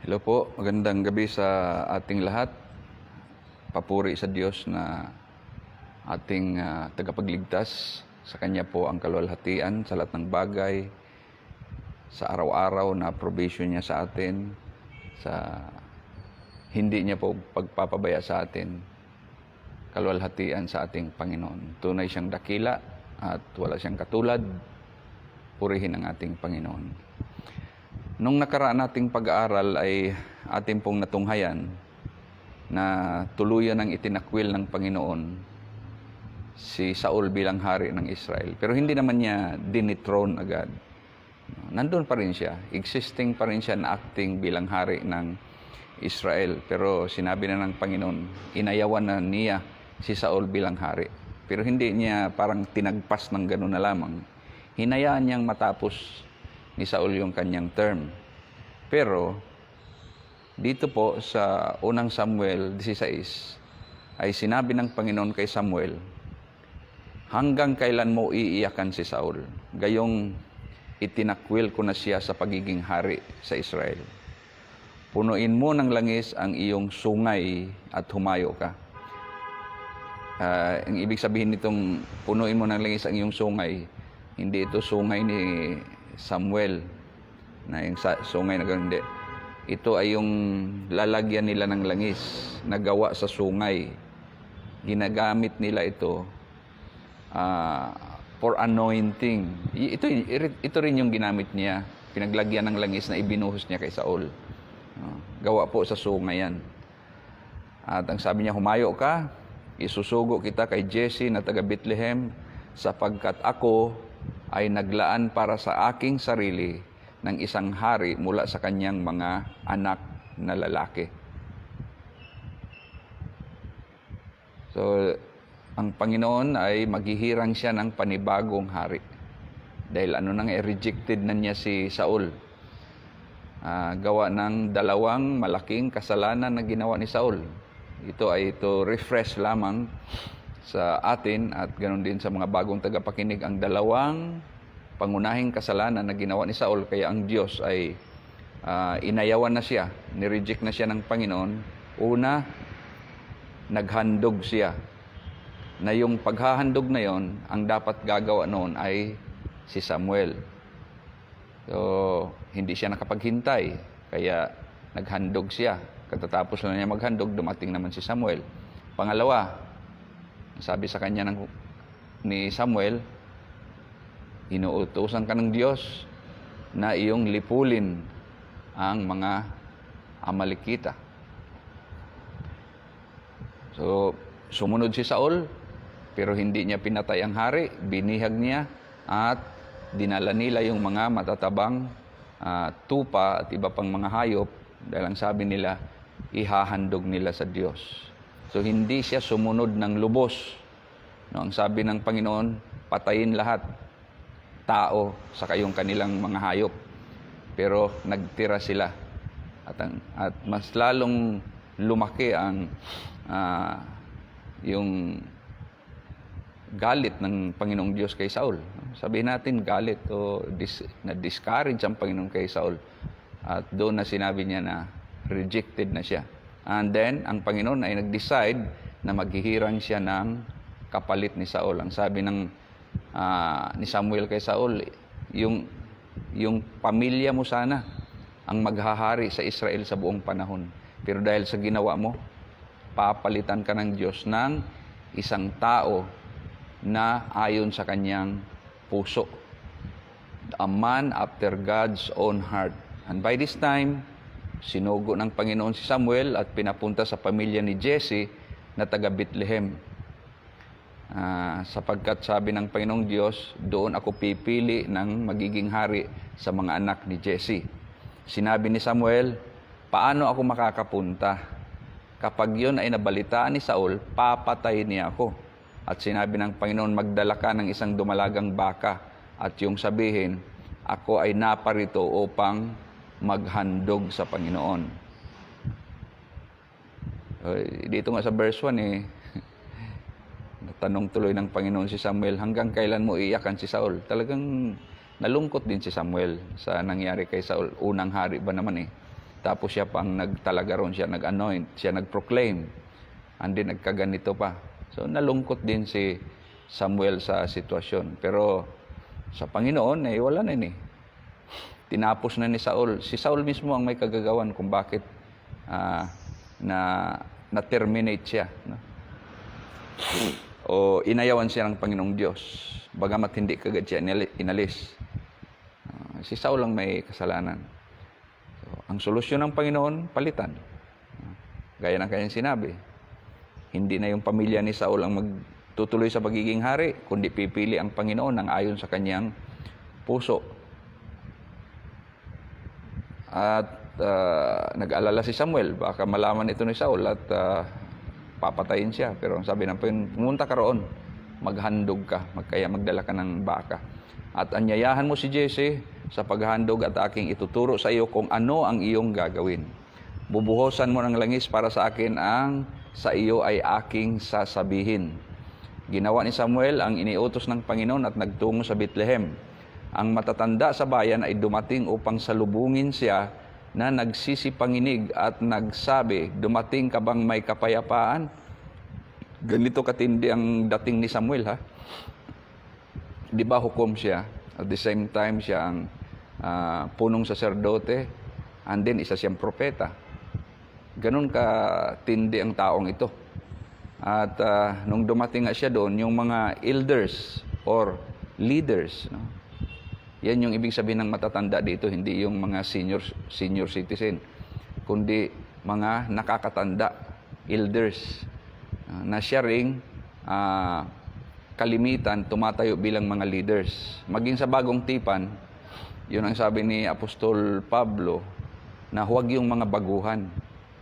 Hello po, magandang gabi sa ating lahat. Papuri sa Diyos na ating tagapagligtas. Sa Kanya po ang kaluwalhatian sa lahat ng bagay, sa araw-araw na provision niya sa atin, sa hindi niya po pagpapabaya sa atin, kaluwalhatian sa ating Panginoon. Tunay siyang dakila at wala siyang katulad. Purihin ang ating Panginoon. Nung nakaraan nating pag-aaral ay ating pong natunghayan na tuluyan ng itinakwil ng Panginoon si Saul bilang hari ng Israel. Pero hindi naman niya dinithrone agad. Nandun pa rin siya. Existing pa rin siya na acting bilang hari ng Israel. Pero sinabi na ng Panginoon, inayawan na niya si Saul bilang hari. Pero hindi niya parang tinagpas ng gano'n na lamang. Hinayaan niyang matapos ni Saul yung kanyang term. Pero dito po sa unang Samuel 16 ay sinabi ng Panginoon kay Samuel, hanggang kailan mo iiyakan si Saul? Gayong itinakwil ko na siya sa pagiging hari sa Israel. Punuin mo ng langis ang iyong sungay at humayo ka. Ang ibig sabihin nitong punuin mo ng langis ang iyong sungay, hindi ito sungay ni Samuel na yung sungay na gano'n, hindi. Ito ay yung lalagyan nila ng langis na gawa sa sungay. Ginagamit nila ito for anointing. Ito rin yung ginamit niya. Pinaglagyan ng langis na ibinuhos niya kay Saul. Gawa po sa sungay yan. At ang sabi niya, humayo ka, isusugo kita kay Jesse na taga Bethlehem, sapagkat ako ay naglaan para sa aking sarili ng isang hari mula sa kanyang mga anak na lalaki. So, ang Panginoon ay maghihirang siya ng panibagong hari. Dahil rejected na niya si Saul. Gawa ng dalawang malaking kasalanan na ginawa ni Saul. Ito ay refresh lamang sa atin at ganoon din sa mga bagong tagapakinig ang dalawang pangunahing kasalanan na ginawa ni Saul, kaya ang Diyos ay inayawan na siya, nireject na siya ng Panginoon. Una, naghandog siya, na yung paghahandog na yon, ang dapat gagawa noon ay si Samuel. So, hindi siya nakapaghintay, kaya naghandog siya. Katatapos na niya maghandog, dumating naman si Samuel. Pangalawa, sabi sa kanya ni Samuel, inuutusan ka ng Diyos na iyong lipulin ang mga Amalekita. So, sumunod si Saul, pero hindi niya pinatay ang hari, binihag niya at dinala nila yung mga matatabang tupa at iba pang mga hayop dahil ang sabi nila, ihahandog nila sa Diyos. So, hindi siya sumunod ng lubos. Ang sabi ng Panginoon, patayin lahat tao sa kayong kanilang mga hayop. Pero nagtira sila. At mas lalong lumaki ang yung galit ng Panginoong Diyos kay Saul. Sabihin natin galit o na-discourage ang Panginoon kay Saul. At doon na sinabi niya na rejected na siya. And then, ang Panginoon ay nag-decide na maghihirang siya ng kapalit ni Saul. Ang sabi ni Samuel kay Saul, yung pamilya mo sana ang maghahari sa Israel sa buong panahon. Pero dahil sa ginawa mo, papalitan ka ng Diyos ng isang tao na ayon sa kanyang puso. A man after God's own heart. And by this time, sinugo ng Panginoon si Samuel at pinapunta sa pamilya ni Jesse na taga Bethlehem. Sapagkat sabi ng Panginoong Diyos, doon ako pipili ng magiging hari sa mga anak ni Jesse. Sinabi ni Samuel, paano ako makakapunta? Kapag yun ay nabalitaan ni Saul, papatay niya ako. At sinabi ng Panginoon, magdala ka ng isang dumalagang baka at yung sabihin, ako ay naparito upang maghandog sa Panginoon. Dito nga sa verse 1 natanong tuloy ng Panginoon si Samuel, hanggang kailan mo iiyakan si Saul? Talagang nalungkot din si Samuel sa nangyari kay Saul. Unang hari ba naman Tapos siya pang nagtalaga ron, siya nag-anoint, siya nag-proclaim. And then nagkaganito pa. So nalungkot din si Samuel sa sitwasyon. Pero sa Panginoon, wala na yun eh. Tinapos na ni Saul. Si Saul mismo ang may kagagawan kung bakit na-terminate siya. No? O inayawan siya ng Panginoong Diyos. Bagamat hindi kagad siya inalis. Si Saul ang may kasalanan. So, ang solusyon ng Panginoon, palitan. Gaya ng kanyang sinabi, hindi na yung pamilya ni Saul ang magtutuloy sa pagiging hari, kundi pipili ang Panginoon ng ayon sa kanyang puso. At nag-alala si Samuel, baka malaman ito ni Saul at papatayin siya. Pero ang sabi ng Panginoon, pumunta ka roon, maghandog ka, kaya magdala ka ng baka. At anyayahan mo si Jesse sa paghandog at aking ituturo sa iyo kung ano ang iyong gagawin. Bubuhosan mo ng langis para sa akin, ang sa iyo ay aking sasabihin. Ginawa ni Samuel ang iniutos ng Panginoon at nagtungo sa Bethlehem. Ang matatanda sa bayan ay dumating upang salubungin siya na nagsisipanginig at nagsabi, dumating ka bang may kapayapaan? Ganito katindi ang dating ni Samuel, ha? Di ba hukom siya? At the same time, siya ang punong saserdote, and then isa siyang propeta. Ganun katindi ang taong ito. At nung dumating nga siya doon, yung mga elders or leaders, no? Yan yung ibig sabihin ng matatanda dito, hindi yung mga senior citizen, kundi mga nakakatanda, elders, na siya ring kalimitan tumatayo bilang mga leaders. Maging sa bagong tipan, yun ang sabi ni Apostol Pablo, na huwag yung mga baguhan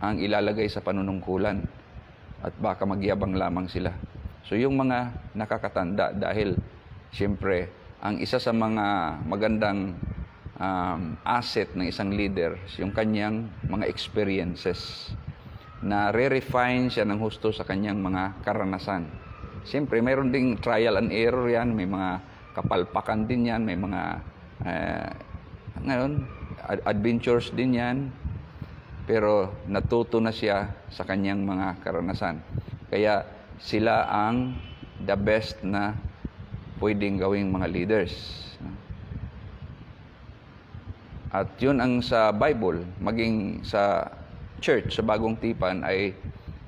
ang ilalagay sa panunungkulan at baka magyabang lamang sila. So yung mga nakakatanda, dahil siyempre ang isa sa mga magandang asset ng isang leader, yung kanyang mga experiences, na re-refine siya ng husto sa kanyang mga karanasan. Siyempre, mayroon ding trial and error yan, may mga kapalpakan din yan, may mga adventures din yan, pero natuto na siya sa kanyang mga karanasan. Kaya sila ang the best na pwedeng gawing mga leaders. At yun ang sa Bible, maging sa church, sa bagong tipan, ay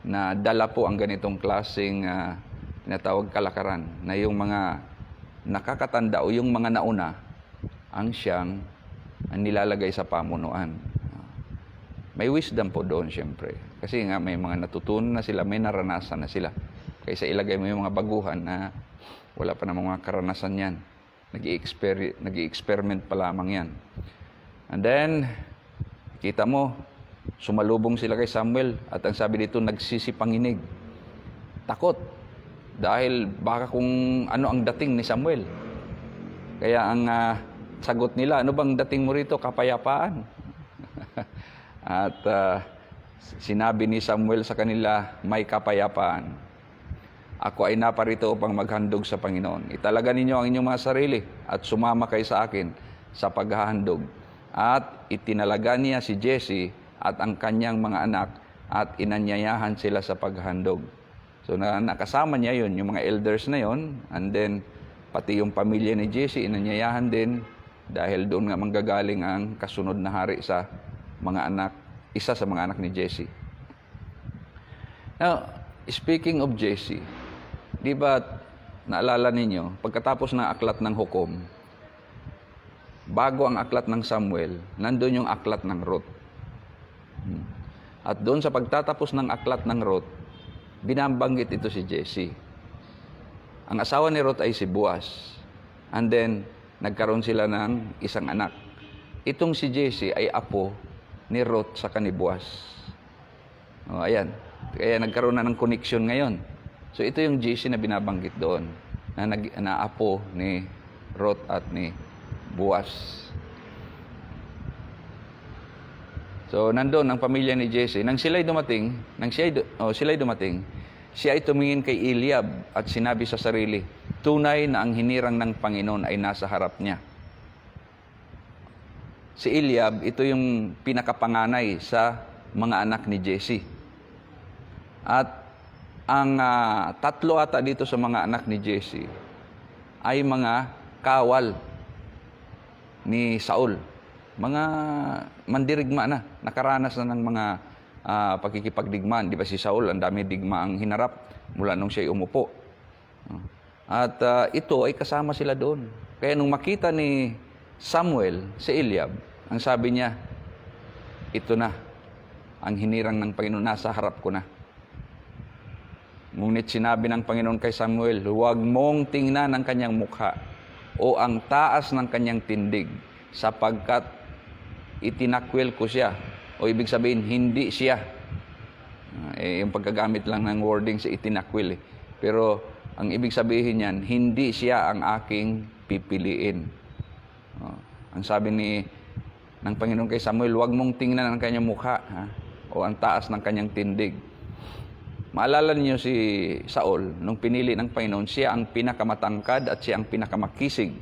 nadala po ang ganitong klaseng tinatawag kalakaran, na yung mga nakakatanda o yung mga nauna ang siyang nilalagay sa pamunuan. May wisdom po doon siyempre. Kasi nga may mga natutunan na sila, may naranasan na sila. Kaysa ilagay mo yung mga baguhan na wala pa namang mga karanasan yan. Nag-i-experiment pa lamang yan. And then, kita mo, sumalubong sila kay Samuel at ang sabi dito, nagsisipanginig. Takot. Dahil baka kung ano ang dating ni Samuel. Kaya ang sagot nila, ano bang dating mo rito? Kapayapaan. At sinabi ni Samuel sa kanila, may kapayapaan. Ako ay naparito upang maghandog sa Panginoon. Italaga ninyo ang inyong mga sarili at sumama kayo sa akin sa paghahandog. At itinalaga niya si Jesse at ang kanyang mga anak at inanyayahan sila sa paghahandog. So nakasama niya yun, yung mga elders na yun, and then pati yung pamilya ni Jesse inanyayahan din, dahil doon nga manggagaling ang kasunod na hari sa mga anak, isa sa mga anak ni Jesse. Now, speaking of Jesse, di ba naalala ninyo, pagkatapos ng aklat ng hukom, bago ang aklat ng Samuel, nandun yung aklat ng Ruth. At doon sa pagtatapos ng aklat ng Ruth, binabanggit ito si Jesse. Ang asawa ni Ruth ay si Boaz. And then, nagkaroon sila ng isang anak. Itong si Jesse ay apo ni Ruth sa ni Boaz. O, ayan. Kaya nagkaroon na ng connection ngayon. So, ito yung Jesse na binabanggit doon, na apo ni Ruth at ni Boaz. So, nandoon ang pamilya ni Jesse. Nang sila'y dumating, siya ay tumingin kay Eliab at sinabi sa sarili, tunay na ang hinirang ng Panginoon ay nasa harap niya. Si Eliab, ito yung pinakapanganay sa mga anak ni Jesse. At ang tatlo ata dito sa mga anak ni Jesse ay mga kawal ni Saul. Mga mandirigma na, nakaranas na ng mga pagkikipagdigmaan. Di ba si Saul, ang dami digmaang hinarap mula nung siya'y umupo. At ito ay kasama sila doon. Kaya nung makita ni Samuel si Eliab, ang sabi niya, ito na, ang hinirang ng Panginoon, nasa harap ko na. Ngunit sinabi ng Panginoon kay Samuel, huwag mong tingnan ang kanyang mukha o ang taas ng kanyang tindig, sapagkat itinakwil ko siya. O ibig sabihin, hindi siya. Yung pagkagamit lang ng wording sa itinakwil. Pero ang ibig sabihin niyan, hindi siya ang aking pipiliin. Ang sabi ng Panginoon kay Samuel, huwag mong tingnan ang kanyang mukha o ang taas ng kanyang tindig. Maalala niyo si Saul, nung pinili ng Panginoon, siya ang pinakamatangkad at siya ang pinakamakisig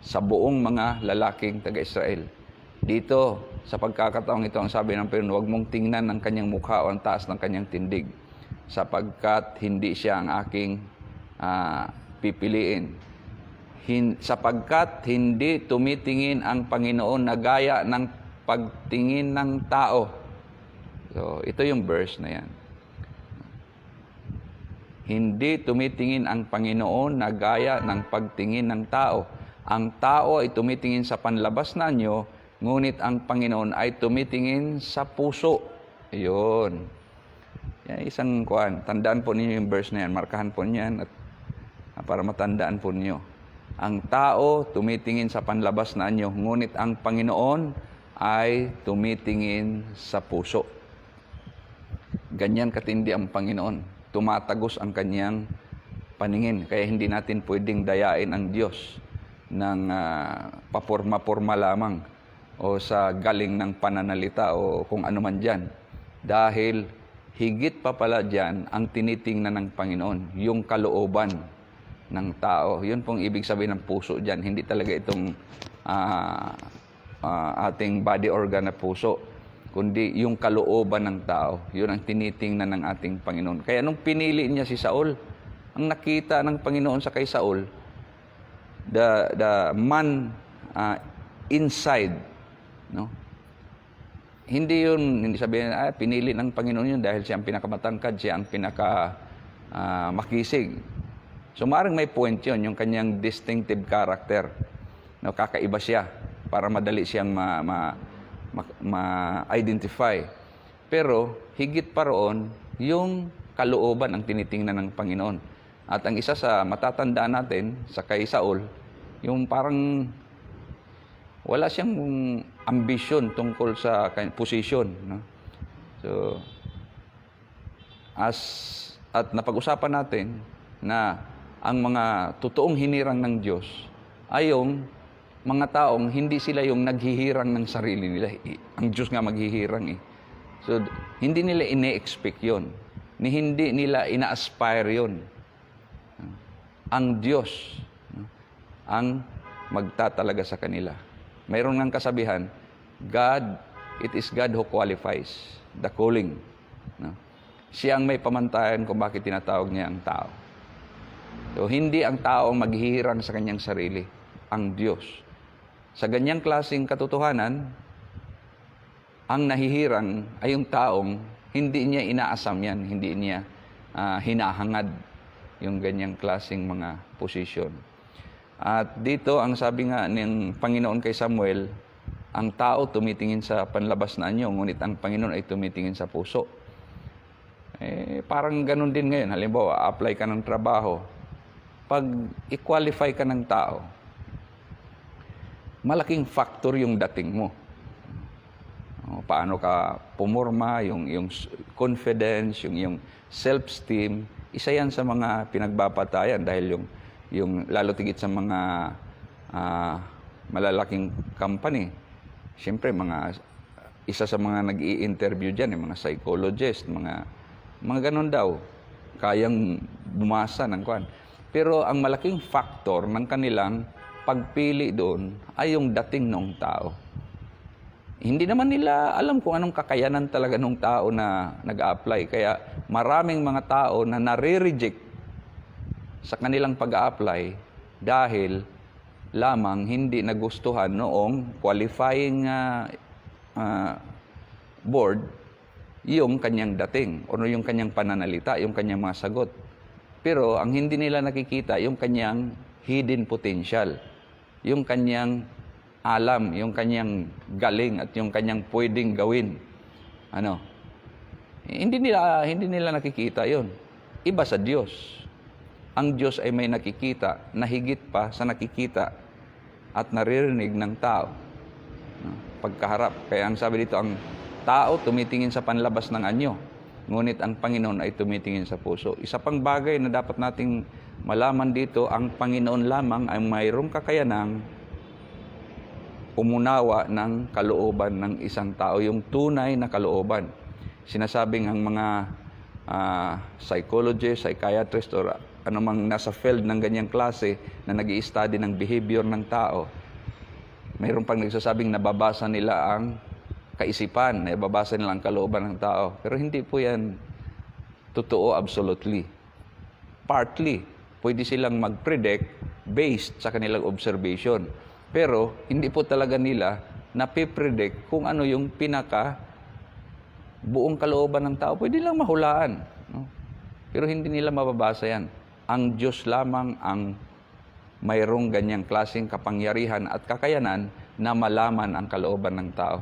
sa buong mga lalaking taga-Israel. Dito, sa pagkakataong ito, ang sabi ng Panginoon, huwag mong tingnan ang kanyang mukha o ang taas ng kanyang tindig, sapagkat hindi siya ang aking pipiliin. Sapagkat hindi tumitingin ang Panginoon na gaya ng pagtingin ng tao. So, ito yung verse na yan. Hindi tumitingin ang Panginoon na gaya ng pagtingin ng tao. Ang tao ay tumitingin sa panlabas na anyo, ngunit ang Panginoon ay tumitingin sa puso. Ayun. Yan, isang kuwan. Tandaan po ninyo yung verse na yan. Markahan po niyan at para matandaan po ninyo. Ang tao tumitingin sa panlabas na anyo, ngunit ang Panginoon ay tumitingin sa puso. Ganyan katindi ang Panginoon. Tumatagos ang kanyang paningin. Kaya hindi natin pwedeng dayain ang Diyos ng paporma-porma lamang o sa galing ng pananalita o kung ano man dyan. Dahil higit pa pala dyan ang tinitingnan ng Panginoon, yung kalooban ng tao. Yun pong ibig sabihin ng puso dyan. Hindi talaga itong ating body organ na puso, kundi yung kalooban ng tao. Yun ang tinitingnan ng ating Panginoon. Kaya nung pinili niya si Saul, ang nakita ng Panginoon sa kay Saul, the man inside, no? Hindi sabihin, pinili ng Panginoon yun dahil siya ang pinakamatangkad, siya ang makisig. So maaaring may point yun, yung kanyang distinctive character. No, kakaiba siya para madali siyang ma-identify. Pero higit pa roon, yung kalooban ang tinitingnan ng Panginoon. At ang isa sa matatandaan natin sa kay Saul, yung parang wala siyang ambisyon tungkol sa posisyon. No? So, at napag-usapan natin na ang mga totoong hinirang ng Diyos ay yung mga taong hindi sila yung naghihirang ng sarili nila. Ang Diyos nga maghihirang eh. So, hindi nila ine-expect yun. Hindi nila ina-aspire yun. Ang Diyos ang magtatalaga sa kanila. Mayroon ng kasabihan, it is God who qualifies the calling. No? Siya ang may pamantayan kung bakit tinatawag niya ang tao. So, hindi ang tao ang maghihirang sa kanyang sarili, ang Diyos. Sa ganyang klaseng katotohanan, ang nahihirang ay yung taong hindi niya inaasam yan, hindi niya hinahangad yung ganyang klaseng mga posisyon. At dito, ang sabi nga ng Panginoon kay Samuel, ang tao tumitingin sa panlabas na anyo, ngunit ang Panginoon ay tumitingin sa puso. Parang ganun din ngayon. Halimbawa, apply ka ng trabaho. Pag i-qualify ka ng tao, malaking factor yung dating mo. Paano ka pumorma, yung confidence, yung self-esteem, isa yan sa mga pinagbabatayan dahil yung lalo tigit sa mga malalaking company. Siyempre, isa sa mga nag-i-interview dyan, mga psychologist, mga ganun daw, kayang bumasa ng kwan. Pero ang malaking factor ng kanilang pagpili doon ay yung dating ng tao. hindi naman nila alam kung anong kakayanan talaga ng tao na nag-a-apply. Kaya maraming mga tao na nare-reject sa kanilang pag-a-apply dahil lamang hindi nagustuhan noong qualifying board yung kanyang dating o yung kanyang pananalita, yung kanyang mga sagot. Pero ang hindi nila nakikita, yung kanyang hidden potential, yung kanyang alam, yung kanyang galing at yung kanyang pwedeng gawin. Hindi nila nakikita yon. Iba sa Diyos. Ang Diyos ay may nakikita na higit pa sa nakikita at naririnig ng tao. Pagkaharap. Kaya ang sabi dito, ang tao tumitingin sa panlabas ng anyo, ngunit ang Panginoon ay tumitingin sa puso. Isa pang bagay na dapat nating malaman dito, ang Panginoon lamang ay mayroong kakayanang umunawa ng kalooban ng isang tao, yung tunay na kalooban. Sinasabing ang mga psychologist, psychiatrist, or anumang nasa field ng ganyang klase na nag-i-study ng behavior ng tao, mayroon pang nagsasabing nababasa nila ang kaisipan, nababasa nila ang kalooban ng tao. Pero hindi po yan totoo absolutely. Partly, pwede silang mag-predict based sa kanilang observation. Pero hindi po talaga nila napipredict kung ano yung buong kalooban ng tao. Pwede lang mahulaan. No? Pero hindi nila mababasa yan. Ang Diyos lamang ang mayroong ganyang klaseng kapangyarihan at kakayanan na malaman ang kalooban ng tao.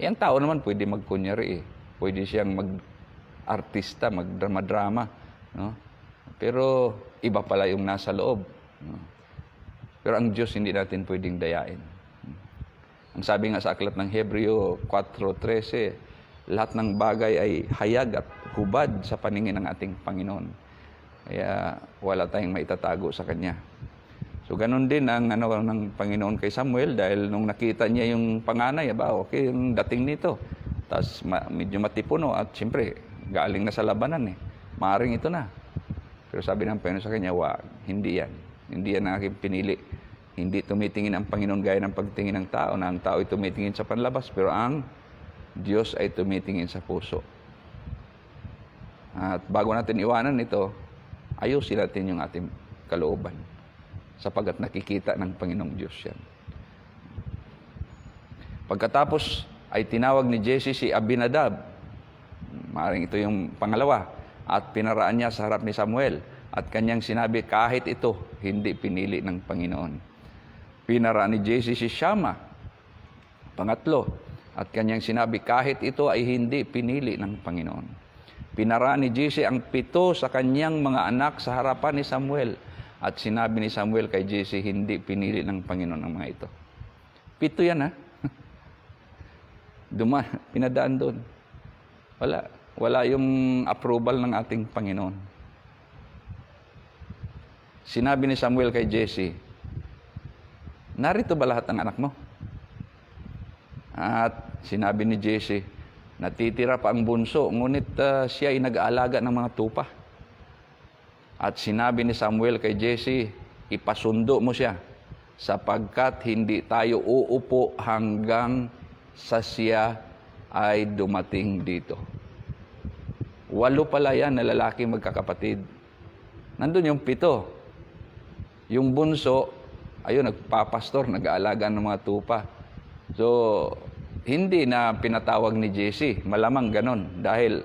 Ang tao naman pwede magkunyari. Pwede siyang mag-artista, magdrama-drama. No? Pero iba pala yung nasa loob. No? Pero ang Diyos hindi natin pwedeng dayain. Ang sabi nga sa aklat ng Hebreo 4:13, lahat ng bagay ay hayag at hubad sa paningin ng ating Panginoon. Kaya wala tayong maitatago sa Kanya. So ganun din ang ng Panginoon kay Samuel, dahil nung nakita niya yung panganay, okay yung dating nito. Tapos medyo matipuno at siyempre galing na sa labanan Maaring ito na. Pero sabi ng Panginoon sa kanya, hindi yan. Hindi yan ang aking pinili. Hindi tumitingin ang Panginoon gaya ng pagtingin ng tao, na ang tao ay tumitingin sa panlabas, pero ang Diyos ay tumitingin sa puso. At bago natin iwanan ito, ayusin natin yung ating kalooban, sapagat nakikita ng Panginoong Diyos yan. Pagkatapos ay tinawag ni Jesse si Abinadab. Maaaring ito yung pangalawa. At pinaraan niya sa harap ni Samuel. At kanyang sinabi, kahit ito, hindi pinili ng Panginoon. Pinaraan ni Jesse si Shammah. Pangatlo. At kanyang sinabi, kahit ito ay hindi pinili ng Panginoon. Pinaraan ni Jesse ang 7 sa kanyang mga anak sa harapan ni Samuel. At sinabi ni Samuel kay Jesse, hindi pinili ng Panginoon ang mga ito. 7 yan pinadaan doon. Wala yung approval ng ating Panginoon. Sinabi ni Samuel kay Jesse, narito ba lahat ng anak mo? At sinabi ni Jesse, natitira pa ang bunso, ngunit siya ay nag-aalaga ng mga tupa. At sinabi ni Samuel kay Jesse, ipasundo mo siya, sapagkat hindi tayo uupo hanggang sa siya ay dumating dito. 8 pala yan na lalaki magkakapatid. Nandun yung 7. Yung bunso, nagpapastor, nag-aalaga ng mga tupa. So, hindi na pinatawag ni Jesse. Malamang ganon, dahil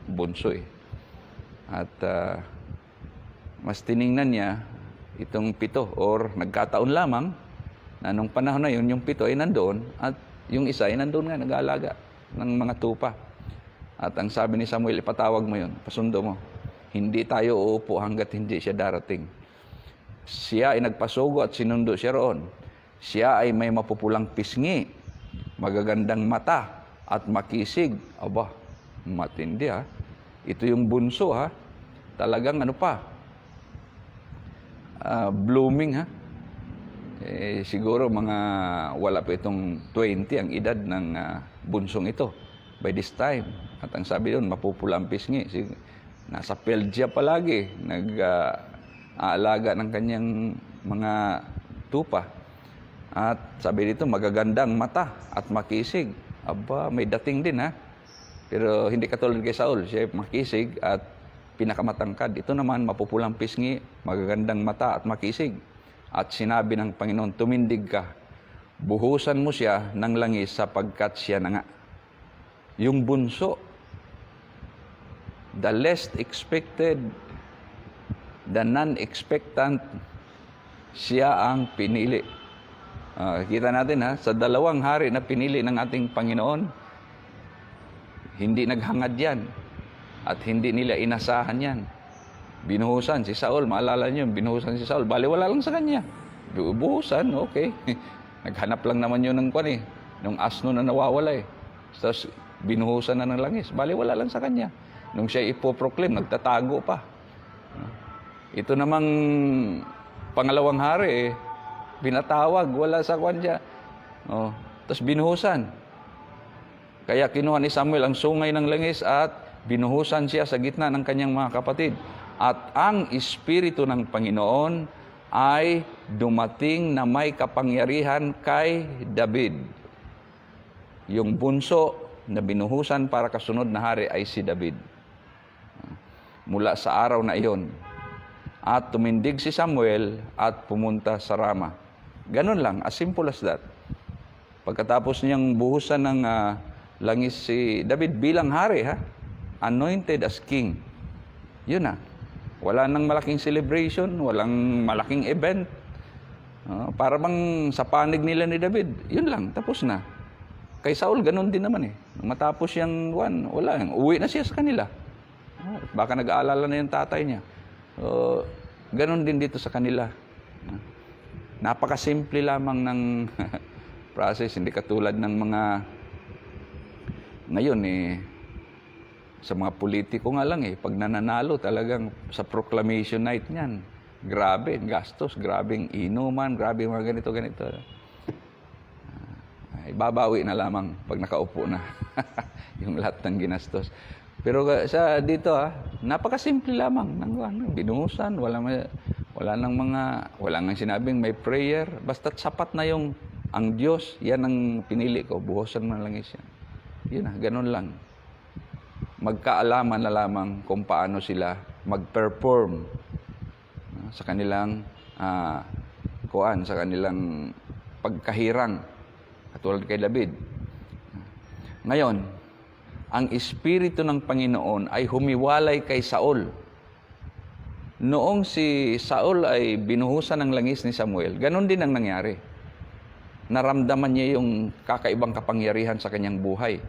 bunso At mas tiningnan niya itong 7, or nagkataon lamang na nung panahon na yun, yung 7 ay nandoon, at yung isa ay nandoon nga, nag-aalaga ng mga tupa. At ang sabi ni Samuel, ipatawag mo yun, pasundo mo. Hindi tayo uupo hanggat hindi siya darating. Siya ay nagpasugo at sinundo siya roon. Siya ay may mapupulang pisngi, magagandang mata, at makisig. Aba, matindi Ito yung bunso Talagang blooming siguro mga wala pa itong 20 ang edad ng bunsong ito by this time. At ang sabi doon, mapupula ang pisngi. Nasa Peldsia palagi, nag-aalaga ng kanyang mga tupa. At sabi dito, magagandang mata at makisig. Aba, may dating din ha. Pero hindi katulad kay Saul, siya makisig at pinakamatangkad. Ito naman, mapupulang pisngi, magagandang mata at makisig. At sinabi ng Panginoon, tumindig ka, buhusan mo siya ng langis sapagkat siya na nga. Yung bunso, the least expected, the non-expectant, siya ang pinili. Kita natin ha, sa 2 hari na pinili ng ating Panginoon, hindi naghangad yan. At hindi nila inasahan yan. Binuhusan si Saul, maalala niyo, binuhusan si Saul, baliwala lang sa kanya. Buhusan, okay. Naghanap lang naman yun ng nung asno na nawawala eh. Tapos binuhusan na ng langis, baliwala lang sa kanya. Nung siya ipoproclaim, nagtatago pa. Ito namang pangalawang hari pinatawag, wala sa kanya. Tapos binuhusan. Kaya kinuha ni Samuel ang sungay ng langis at binuhusan siya sa gitna ng kanyang mga kapatid. At ang Espiritu ng Panginoon ay dumating na may kapangyarihan kay David. Yung bunso na binuhusan para kasunod na hari ay si David. Mula sa araw na iyon. At tumindig si Samuel at pumunta sa Rama. Ganun lang, as simple as that. Pagkatapos niyang buhusan ng langis si David bilang hari, anointed as king. Yun na. Wala nang malaking celebration, walang malaking event. Para bang sa panig nila ni David, yun lang, tapos na. Kay Saul, ganun din naman eh. Nung matapos yung wala, uwi na siya sa kanila. Baka nag-aalala na yung tatay niya. Ganun din dito sa kanila. Napakasimple lamang ng process, hindi katulad ng mga ngayon sa mga politiko nga lang pag nananalo talagang sa proclamation night niyan, grabe, gastos, grabing inuman, grabe mga ganito. Babawi na lamang pag nakaupo na yung lahat ng ginastos. Pero sa dito napakasimple lamang ng binuhusan, wala nang sinabing may prayer, basta't sapat na yung ang Diyos, yan ang pinili ko, buhusan mo na langis yan. Yun ganun lang. Magkaalaman na lamang kung paano sila mag-perform sa kanilang sa kanilang pagkahirang katulad kay David. Ngayon, ang Espiritu ng Panginoon ay humiwalay kay Saul. Noong si Saul ay binuhusan ng langis ni Samuel, ganun din ang nangyari. Naramdaman niya yung kakaibang kapangyarihan sa kanyang buhay.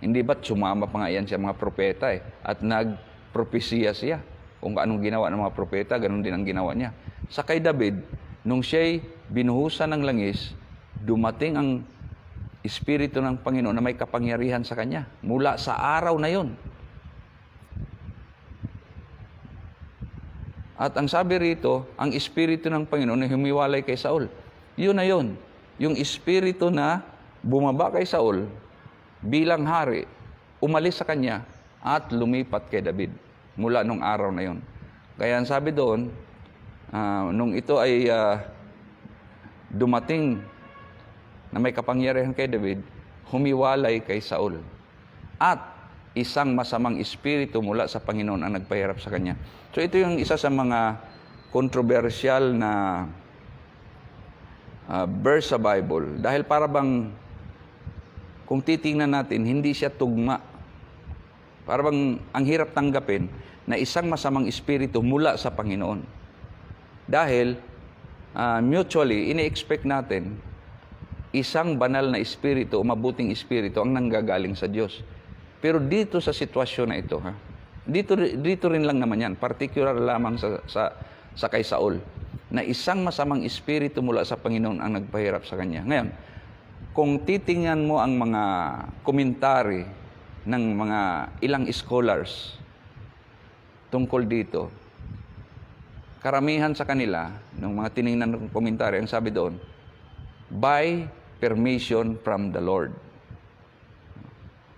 Hindi ba't sumama pa nga yan sa mga propeta at nagpropesiya siya. Kung anong ginawa ng mga propeta, ganun din ang ginawa niya. Sa kay David, nung siya'y binuhusan ng langis, dumating ang Espiritu ng Panginoon na may kapangyarihan sa kanya. Mula sa araw na yon. At ang sabi rito, ang Espiritu ng Panginoon na humiwalay kay Saul. Yun na yun. Yung Espiritu na bumaba kay Saul bilang hari, umalis sa kanya at lumipat kay David mula nung araw na yon. Kaya ang sabi doon, nung ito ay dumating na may kapangyarihan kay David, humiwalay kay Saul. At isang masamang espiritu mula sa Panginoon ang nagpahirap sa kanya. So ito yung isa sa mga controversial na verse sa Bible. Dahil para bang, kung titingnan natin, hindi siya tugma. Para bang ang hirap tanggapin na isang masamang espiritu mula sa Panginoon. Dahil mutually, ini-expect natin isang banal na espiritu o mabuting espiritu ang nanggagaling sa Diyos. Pero dito sa sitwasyon na ito, dito rin lang naman yan, particular lamang sa kay Saul, na isang masamang espiritu mula sa Panginoon ang nagpahirap sa kanya. Ngayon, kung titingnan mo ang mga komentary ng mga ilang scholars tungkol dito, karamihan sa kanila, ng mga tiningnan ng komentary, ang sabi doon, by permission from the Lord.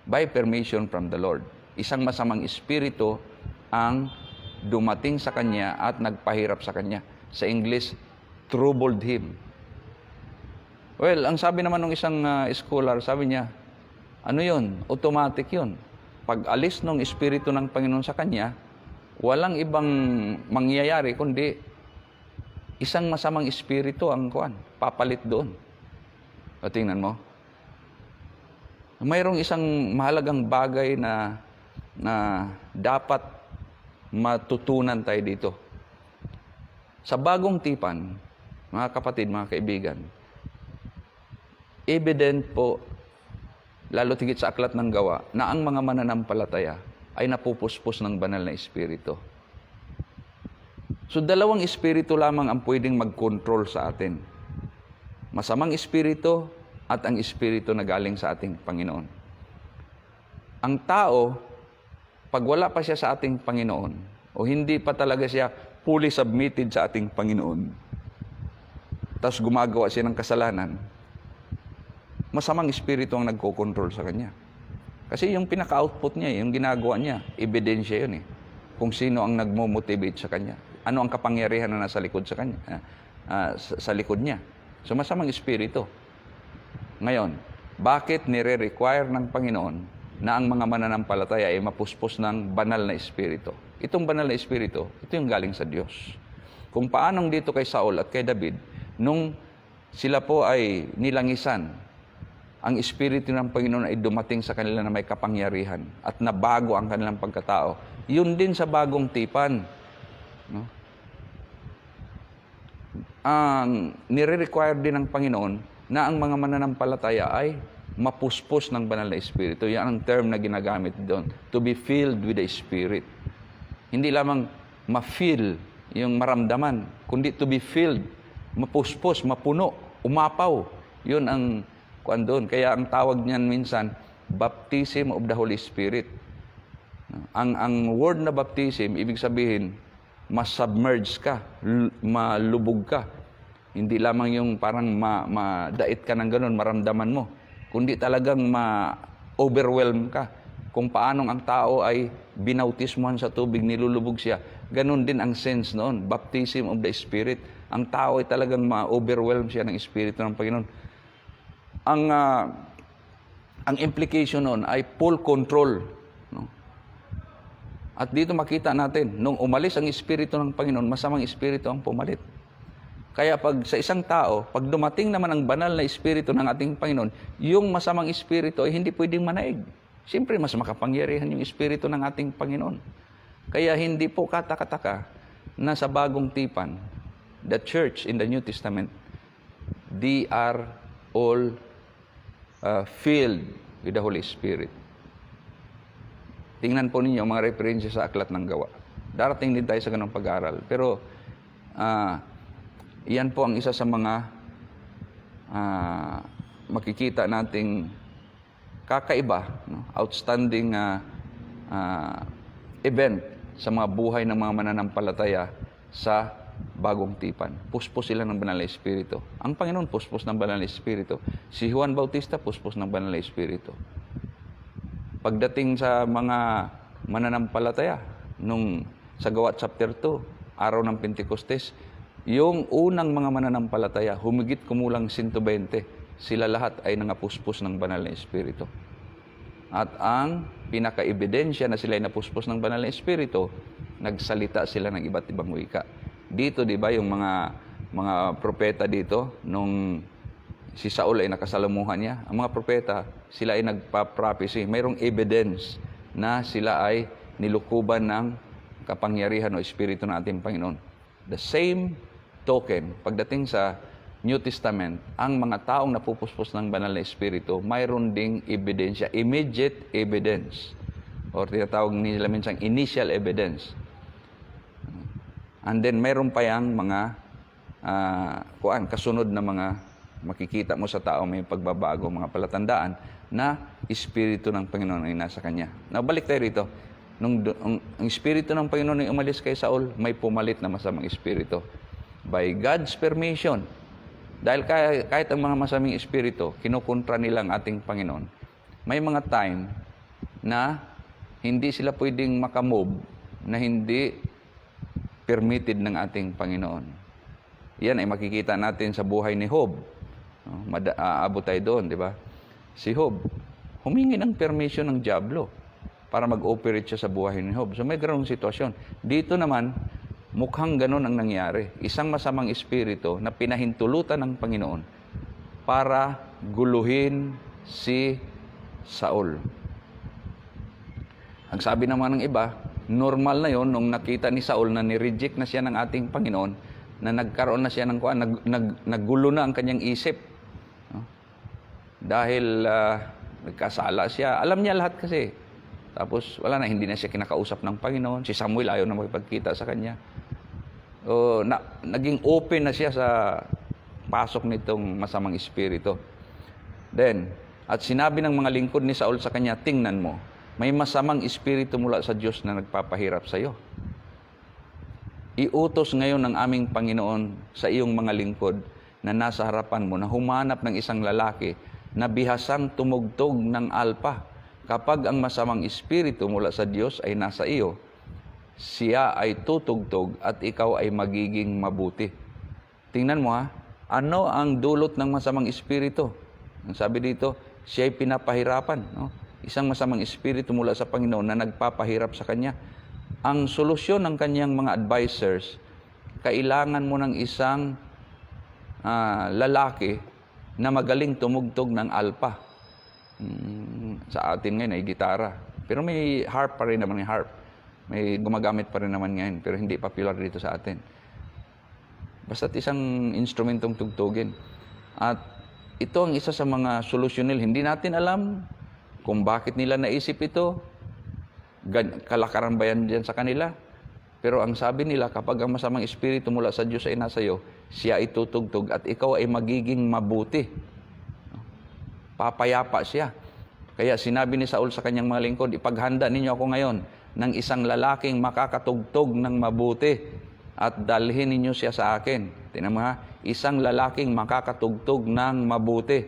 By permission from the Lord. Isang masamang espiritu ang dumating sa kanya at nagpahirap sa kanya. Sa English, troubled him. Well, ang sabi naman ng isang scholar, sabi niya, Ano yun? Automatic yun. Pag alis ng Espiritu ng Panginoon sa kanya, walang ibang mangyayari kundi isang masamang espiritu ang papalit doon. O tingnan mo. Mayroong isang mahalagang bagay na dapat matutunan tayo dito. Sa bagong tipan, mga kapatid, mga kaibigan, evident po, lalo tigit sa Aklat ng Gawa, na ang mga mananampalataya ay napupuspos ng banal na espiritu. So, dalawang espiritu lamang ang pwedeng mag-control sa atin. Masamang espiritu at ang espiritu na galing sa ating Panginoon. Ang tao, pag wala pa siya sa ating Panginoon, o hindi pa talaga siya fully submitted sa ating Panginoon, tapos gumagawa siya ng kasalanan, masamang espiritu ang nagko-control sa kanya. Kasi yung pinaka-output niya, yung ginagawa niya, ebidensya yun eh. Kung sino ang nagmo-motivate sa kanya. Ano ang kapangyarihan na nasa likod sa kanya, sa likod niya. So masamang espiritu. Ngayon, bakit nire-require ng Panginoon na ang mga mananampalataya ay mapuspos ng banal na espiritu? Itong banal na espiritu, ito yung galing sa Diyos. Kung paanong dito kay Saul at kay David, nung sila po ay nilangisan, ang espiritu ng Panginoon ay dumating sa kanila na may kapangyarihan at nabago ang kanilang pagkatao. Yun din sa bagong tipan. No? Ang nire-require din ng Panginoon na ang mga mananampalataya ay mapuspos ng banal na espiritu. Yan ang term na ginagamit doon. To be filled with the Spirit. Hindi lamang ma-feel yung maramdaman, kundi to be filled, mapuspos, mapuno, umapaw. Yun ang kuan doon. Kaya ang tawag niyan minsan, baptism of the Holy Spirit. Ang word na baptism, ibig sabihin, ma-submerge ka, malubog ka. Hindi lamang yung parang madait ka ng ganun, maramdaman mo. Kundi talagang ma-overwhelm ka. Kung paanong ang tao ay binautismuhan sa tubig, nilulubog siya. Ganun din ang sense noon, baptism of the Spirit. Ang tao ay talagang ma-overwhelm siya ng Espiritu ng Panginoon. Ang implication noon ay full control. No? At dito makita natin, nung umalis ang Espiritu ng Panginoon, masamang Espiritu ang pumalit. Kaya pag sa isang tao, pag dumating naman ang banal na Espiritu ng ating Panginoon, yung masamang Espiritu ay hindi pwedeng manaig. Siyempre, mas makapangyarihan yung Espiritu ng ating Panginoon. Kaya hindi po kataka-taka na sa bagong tipan, the church in the New Testament, they are all filled with the Holy Spirit. Tingnan po ninyo mga referensya sa Aklat ng Gawa. Darating din tayo sa ganung pag-aaral. Pero, iyan po ang isa sa mga makikita nating kakaiba, no? Outstanding event sa mga buhay ng mga mananampalataya sa bagong tipan. Puspos sila ng banal na Espiritu. Ang Panginoon, puspos ng banal na Espiritu. Si Juan Bautista, puspos ng banal na Espiritu. Pagdating sa mga mananampalataya, sa Gawa chapter 2, araw ng Pentecostes, yung unang mga mananampalataya, humigit kumulang 120, sila lahat ay nangapuspos ng banal na Espiritu. At ang pinaka-ebidensya na sila ay napuspos ng banal na Espiritu, nagsalita sila ng iba't ibang wika. Dito, di ba, yung mga propeta dito, nung si Saul ay nakasalamuhan niya, ang mga propeta, sila ay nagpa-prophecy. Mayroong evidence na sila ay nilukuban ng kapangyarihan o Espiritu ng ating Panginoon. The same token, pagdating sa New Testament, ang mga taong napupuspos ng banal na Espiritu, mayroon ding ebidensya, immediate evidence, or tinatawag nila minsan initial evidence. And then mayroon pa yang mga kasunod na mga makikita mo sa tao, may pagbabago, mga palatandaan na Espiritu ng Panginoon ay nasa kanya. Nabalik tayo rito. Ang Espiritu ng Panginoon ay umalis kay Saul, may pumalit na masamang Espiritu. By God's permission, dahil kahit ang mga masaming Espiritu, kinukontra nila ang ating Panginoon, may mga time na hindi sila pwedeng makamove na hindi permitted ng ating Panginoon. Yan ay makikita natin sa buhay ni Job. Aabot tayo doon, di ba? Si Job, humingi ng permission ng dyablo para mag-operate siya sa buhay ni Job. So may ganong sitwasyon. Dito naman, mukhang ganon ang nangyari. Isang masamang espiritu na pinahintulutan ng Panginoon para guluhin si Saul. Ang sabi naman ng iba, normal na yon nung nakita ni Saul na nireject na siya ng ating Panginoon, na nagkaroon na siya ng naggulo na ang kanyang isip. No? Dahil nagkasala siya. Alam niya lahat kasi. Tapos wala na, hindi na siya kinakausap ng Panginoon. Si Samuel ayaw na makipagkita sa kanya. Naging open na siya sa pasok nitong masamang espiritu. Then, at sinabi ng mga lingkod ni Saul sa kanya, tingnan mo, may masamang espiritu mula sa Diyos na nagpapahirap sa iyo. Iutos ngayon ng aming Panginoon sa iyong mga lingkod na nasa harapan mo na humanap ng isang lalaki na bihasang tumugtog ng alpa. Kapag ang masamang espiritu mula sa Diyos ay nasa iyo, siya ay tutugtog at ikaw ay magiging mabuti. Tingnan mo ha, ano ang dulot ng masamang espiritu? Ang sabi dito, siya ay pinapahirapan. No? Isang masamang espiritu mula sa Panginoon na nagpapahirap sa kanya. Ang solusyon ng kanyang mga advisors, kailangan mo ng isang lalaki na magaling tumugtog ng alpa. Sa atin ngayon ay gitara. Pero may harp pa rin naman, may harp. May gumagamit pa rin naman ngayon, pero hindi popular dito sa atin. Basta't isang instrumentong tugtugin. At ito ang isa sa mga solusyonil. Hindi natin alam kung bakit nila naisip ito. Kalakaran ba yan dyan sa kanila? Pero ang sabi nila, kapag ang masamang espiritu mula sa Diyos ay nasa iyo, siya ay tutugtog at ikaw ay magiging mabuti. Papayapa siya. Kaya sinabi ni Saul sa kanyang mga lingkod, ipaghanda ninyo ako ngayon ng isang lalaking makakatugtog ng mabuti at dalhin ninyo siya sa akin. Tingnan mo ha, isang lalaking makakatugtog ng mabuti.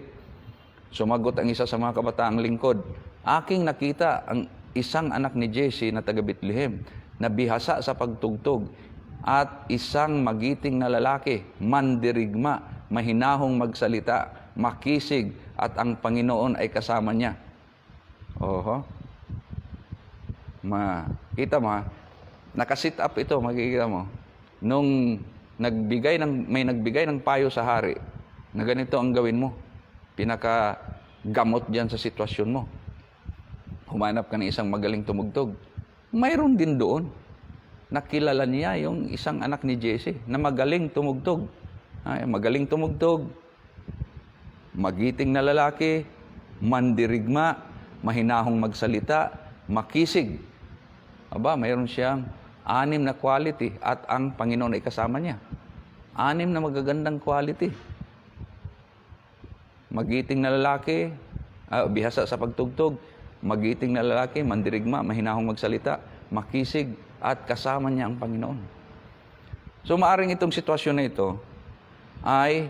Sumagot ang isa sa mga kabataang lingkod, aking nakita ang isang anak ni Jesse na taga Bethlehem na bihasa sa pagtugtog at isang magiting na lalaki, mandirigma, mahinahong magsalita, makisig, at ang Panginoon ay kasama niya. Oho. Kita mo ha, nakasit up ito, makikita mo. Nung may nagbigay ng payo sa hari, na ganito ang gawin mo. Pinakagamot diyan sa sitwasyon mo. Humanap ka ng isang magaling tumugtog. Mayroon din doon. Nakilala niya yung isang anak ni Jesse na magaling tumugtog. Magaling tumugtog. Magiting na lalaki, mandirigma, mahinahong magsalita, makisig. Mayroon siyang 6 na quality at ang Panginoon ay kasama niya. 6 na magagandang quality. Magiting na lalaki, bihasa sa pagtugtog, magiting na lalaki, mandirigma, mahinahong magsalita, makisig, at kasama niya ang Panginoon. So maaring itong sitwasyon na ito ay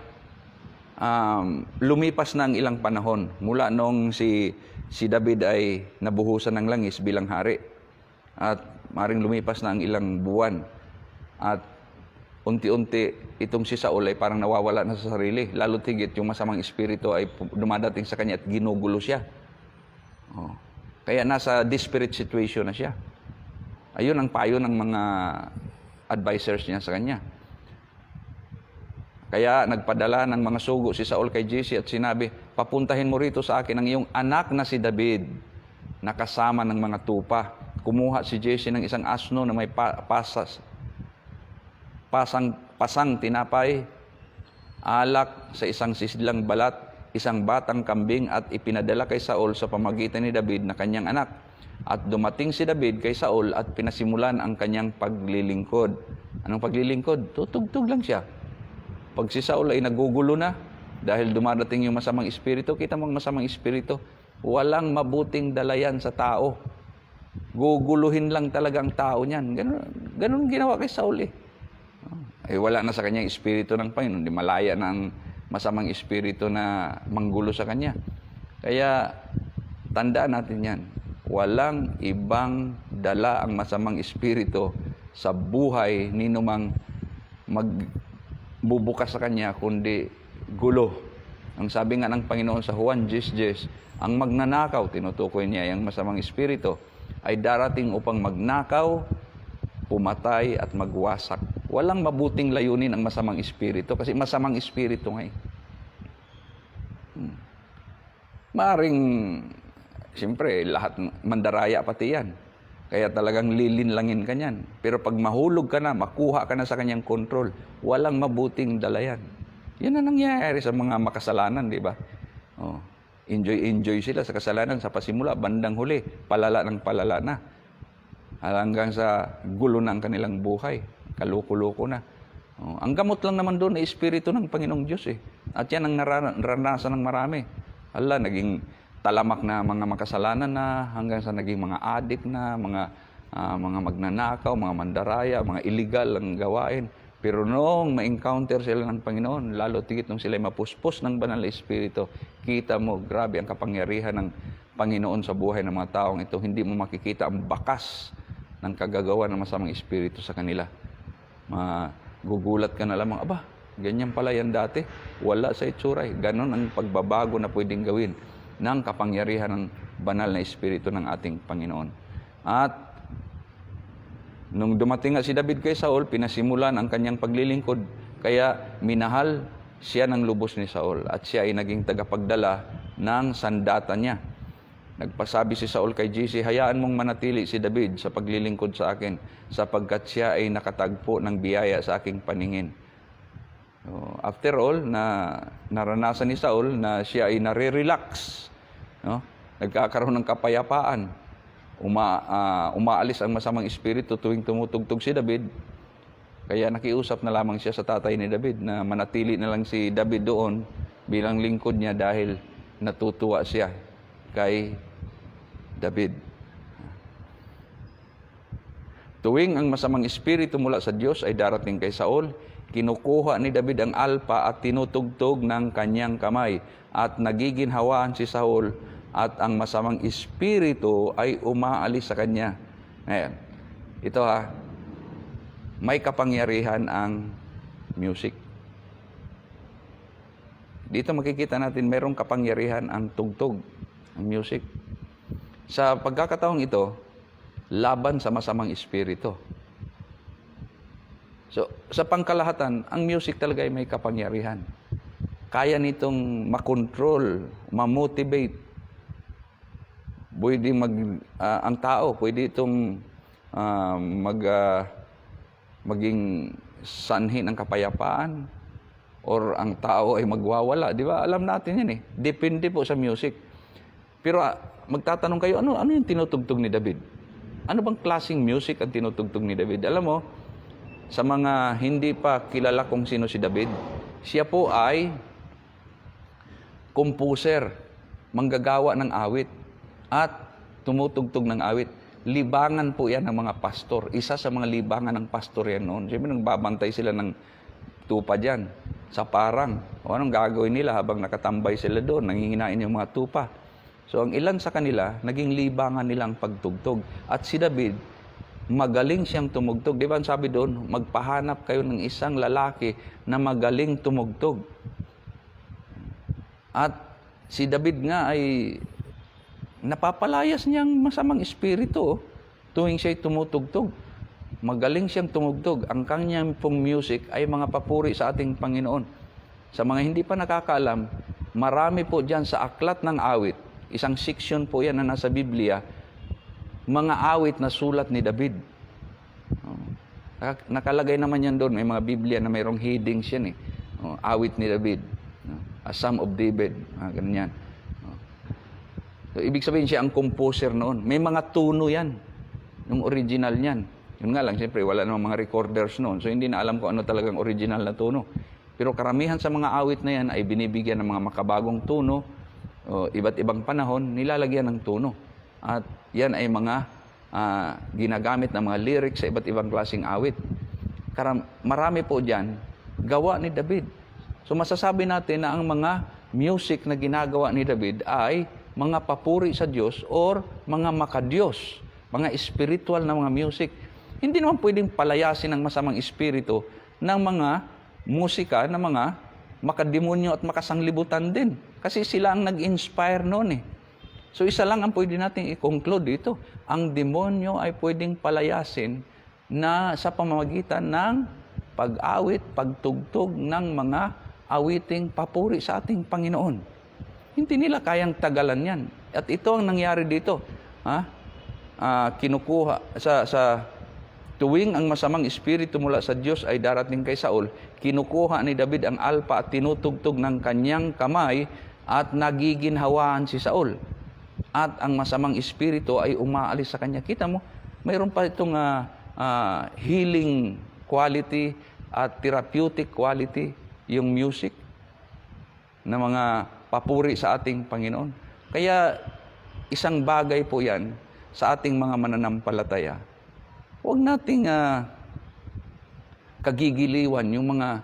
lumipas na ang ilang panahon mula nung si David ay nabuhusan ng langis bilang hari. At maring lumipas na ang ilang buwan. At unti-unti itong si Saul ay parang nawawala na sa sarili. Lalo tigit yung masamang espiritu ay dumadating sa kanya at ginugulo siya. Kaya nasa desperate situation na siya. Ayun ang payo ng mga advisors niya sa kanya. Kaya nagpadala ng mga sugo si Saul kay Jesse at sinabi, papuntahin mo rito sa akin ang iyong anak na si David, na kasama ng mga tupa. Kumuha si Jesse ng isang asno na may pasang tinapay, alak sa isang sisidlang balat, isang batang kambing at ipinadala kay Saul sa pamagitan ni David na kanyang anak. At dumating si David kay Saul at pinasimulan ang kanyang paglilingkod. Anong paglilingkod? Tutugtog lang siya. Pag si Saul ay nagugulo na, dahil dumadating yung masamang espiritu, kita mo ang masamang espiritu, walang mabuting dalayan sa tao. Guguluhin lang talaga ang tao niyan. Ganun ginawa kay Saul eh. Wala na sa kanyang espiritu ng Panginoon, di malaya ng masamang espiritu na manggulo sa kanya. Kaya, tandaan natin yan. Walang ibang dala ang masamang espiritu sa buhay ni numang magbubukas sa kanya, kundi gulo Ang sabi nga ng Panginoon sa Juan 10:10, ang magnanakaw, tinutukoy niya yung masamang espiritu, ay darating upang magnakaw, pumatay at magwasak. Walang mabuting layunin ang masamang espiritu kasi masamang espiritu nga eh. Maaring, siyempre, lahat mandaraya pati yan. Kaya talagang lilinlangin ka niyan. Pero pag mahulog ka na, makuha ka na sa kanyang kontrol, walang mabuting dala yan. Yan ang nangyayari sa mga makasalanan, di ba? Oh, enjoy sila sa kasalanan sa pasimula, bandang huli, palala ng palala na. Hanggang sa gulo ng kanilang buhay, kaluko-luko na. Oh, ang gamot lang naman doon ay Espiritu ng Panginoong Diyos eh. At yan ang naranasan ng marami. Hala, naging talamak na mga makasalanan na, hanggang sa naging mga adik na, mga magnanakaw, mga mandaraya, mga illegal ang gawain. Pero noong ma-encounter sila ng Panginoon, lalo tigit nung sila mapuspos ng banal na Espiritu, kita mo, grabe ang kapangyarihan ng Panginoon sa buhay ng mga taong ito. Hindi mo makikita ang bakas ng kagagawa ng masamang Espiritu sa kanila. Magugulat ka na lamang, aba, ganyan pala yan dati. Wala sa itsura. Ganon ang pagbabago na pwedeng gawin ng kapangyarihan ng banal na Espiritu ng ating Panginoon. At nung dumating nga si David kay Saul, pinasimulan ang kanyang paglilingkod. Kaya minahal siya ng lubos ni Saul at siya ay naging tagapagdala ng sandata niya. Nagpasabi si Saul kay GC, hayaan mong manatili si David sa paglilingkod sa akin sapagkat siya ay nakatagpo ng biyaya sa aking paningin. After all, naranasan ni Saul na siya ay nare-relax. No? Nagkakaroon ng kapayapaan. Umaalis ang masamang espiritu tuwing tumutugtog si David. Kaya nakiusap na lamang siya sa tatay ni David na manatili na lang si David doon bilang lingkod niya dahil natutuwa siya kay David. Tuwing ang masamang espiritu mula sa Diyos ay darating kay Saul, kinukuha ni David ang alpa at tinutugtog ng kanyang kamay at nagiginhawaan si Saul at ang masamang espiritu ay umaalis sa kanya. Ngayon, ito may kapangyarihan ang music. Dito makikita natin mayroong kapangyarihan ang tugtog, ang music. Sa pagkakataong ito, laban sa masamang espiritu. So, sa pangkalahatan, ang music talaga ay may kapangyarihan. Kaya nitong makontrol, mamotivate. Pwede ang tao, pwede itong maging sanhi ng kapayapaan or ang tao ay magwawala. Di ba? Alam natin yan eh. Depende po sa music. Pero magtatanong kayo, ano yung tinutugtog ni David? Ano bang klaseng music ang tinutugtog ni David? Alam mo, sa mga hindi pa kilala kung sino si David, siya po ay composer, manggagawa ng awit, at tumutugtog ng awit. Libangan po yan ng mga pastor. Isa sa mga libangan ng pastor yan noon. Siyempre, nagbabantay sila ng tupa dyan, sa parang. O anong gagawin nila habang nakatambay sila doon, nangihinain yung mga tupa. So, ang ilan sa kanila, naging libangan nilang pagtugtog. At si David, magaling siyang tumugtog. Di ba ang sabi doon, magpahanap kayo ng isang lalaki na magaling tumugtog. At si David nga ay napapalayas niyang masamang espiritu tuwing siya'y tumutugtog. Magaling siyang tumugtog. Ang kanyang pong music ay mga papuri sa ating Panginoon. Sa mga hindi pa nakakaalam, marami po dyan sa aklat ng awit. Isang section po yan na nasa Biblia, mga awit na sulat ni David. Nakalagay naman yan doon. May mga Biblia na mayroong headings yan eh. Awit ni David. A Psalm of David. Ganyan. So, ibig sabihin siya ang composer noon. May mga tuno yan. Yung original niyan. Yun nga lang, siyempre, wala namang mga recorders noon. So, hindi na alam ko ano talagang original na tuno. Pero karamihan sa mga awit na yan ay binibigyan ng mga makabagong tuno. Iba't ibang panahon, nilalagyan ng tuno. At yan ay mga ginagamit ng mga lyrics sa iba't ibang klaseng awit. Marami po dyan, gawa ni David. So masasabi natin na ang mga music na ginagawa ni David ay mga papuri sa Diyos or mga makadiyos, mga spiritual na mga music. Hindi naman pwedeng palayasin ng masamang espiritu ng mga musika, ng mga makademonyo at makasanglibutan din. Kasi sila ang nag-inspire noon eh. So isa lang ang pwede nating i-conclude dito. Ang demonyo ay pwedeng palayasin na sa pamamagitan ng pag-awit, pagtugtog ng mga awiting papuri sa ating Panginoon. Hindi nila kayang tagalan yan. At ito ang nangyari dito. Kinukuha sa tuwing ang masamang espiritu mula sa Diyos ay darating kay Saul, kinukuha ni David ang alpa at tinutugtog ng kanyang kamay at nagiginhawaan si Saul. At ang masamang espiritu ay umaalis sa kanya. Kita mo, mayroon pa itong healing quality at therapeutic quality yung music na mga papuri sa ating Panginoon. Kaya isang bagay po yan sa ating mga mananampalataya. Huwag nating kagigiliwan yung mga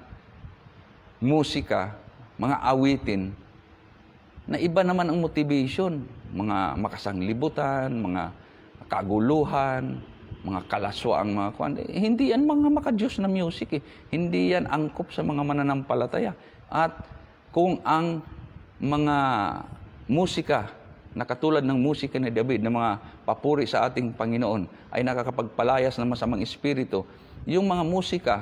musika, mga awitin, na iba naman ang motivation. Mga makasanglibutan, mga kaguluhan, mga kalaswaang mga kuwan. Hindi yan mga makadiyos na music eh. Hindi yan angkop sa mga mananampalataya. At kung ang mga musika na katulad ng musika ni David, na mga papuri sa ating Panginoon, ay nakakapagpalayas ng masamang espiritu, yung mga musika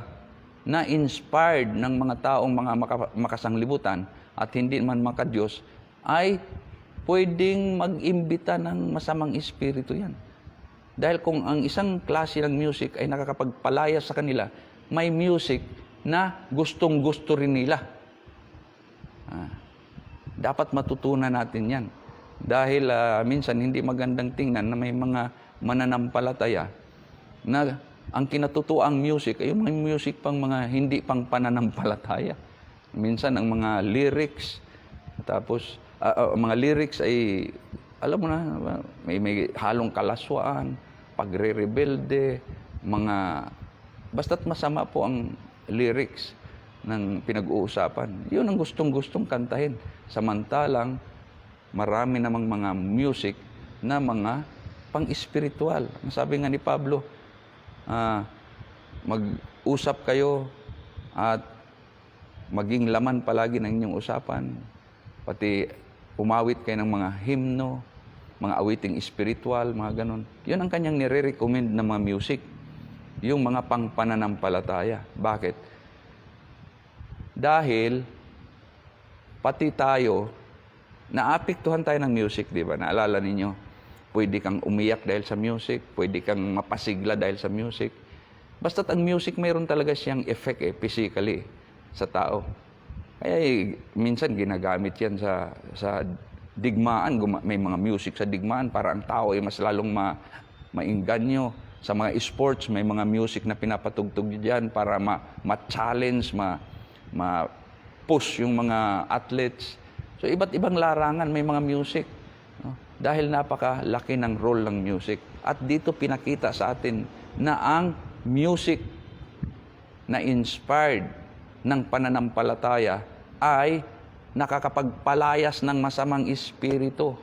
na inspired ng mga taong mga makasanglibutan at hindi man makadiyos, ay pwedeng mag-imbita ng masamang espiritu yan. Dahil kung ang isang klase ng music ay nakakapagpalayas sa kanila, may music na gustong-gusto rin nila. Dapat matutunan natin yan. Dahil minsan hindi magandang tingnan na may mga mananampalataya na ang kinatutuang music ay yung mga music pang mga hindi pang pananampalataya. Minsan ang mga lyrics, tapos mga lyrics ay, alam mo na, may halong kalaswaan, pagre-rebelde, basta't masama po ang lyrics ng pinag-uusapan. Yun ang gustong-gustong kantahin. Samantalang, marami namang mga music na mga pang-espiritual. Sabi nga ni Pablo, mag-usap kayo at maging laman palagi ng inyong usapan. Pati umawit kayo ng mga himno, mga awiting espiritual, mga ganon. Yun ang kanyang nire-recommend na mga music. Yung mga pang-pananampalataya. Bakit? Dahil pati tayo, naapektuhan tayo ng music, di ba? Naalala ninyo, pwede kang umiyak dahil sa music, pwede kang mapasigla dahil sa music. Basta't ang music, mayroon talaga siyang effect physically sa tao. Kaya minsan ginagamit yan sa digmaan. May mga music sa digmaan para ang tao ay mas lalong mainganyo. Sa mga sports, may mga music na pinapatugtog dyan para ma-challenge, ma-push yung mga athletes. So, iba't ibang larangan, may mga music. No? Dahil napakalaki ng role ng music. At dito pinakita sa atin na ang music na inspired ng pananampalataya ay nakakapagpalayas ng masamang espiritu.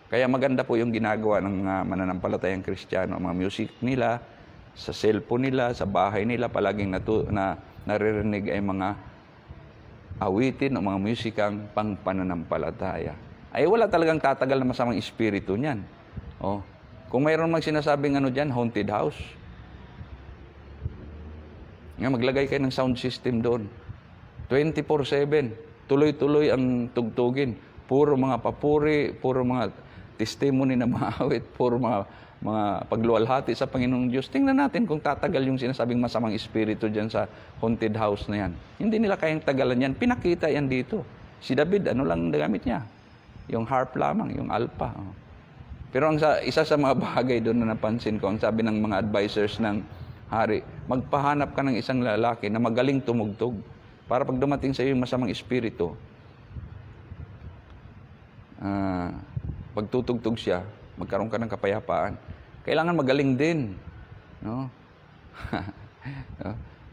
Kaya maganda po yung ginagawa ng mga mananampalatayang Kristiyano. Ang mga music nila, sa cellphone nila, sa bahay nila, palaging naririnig ay mga awitin o mga musikang pang-pananampalataya. Ay wala talagang tatagal na masamang espiritu niyan. Kung mayroon sinasabing dyan, haunted house, maglagay kayo ng sound system doon. 24/7, tuloy-tuloy ang tugtugin. Puro mga papuri, puro mga testimony na mga awit, puro mga pagluwalhati sa Panginoong Diyos. Tingnan natin kung tatagal yung sinasabing masamang espiritu dyan sa haunted house na yan. Hindi nila kayang tagalan yan. Pinakita yan dito. Si David, ano lang nagamit niya? Yung harp lamang, yung alpa. Pero isa sa mga bagay doon na napansin ko, ang sabi ng mga advisors ng hari, magpahanap ka ng isang lalaki na magaling tumugtog para pag dumating sa iyo yung masamang espiritu, pag tutugtog siya, magkaroon ka ng kapayapaan. Kailangan magaling din. No?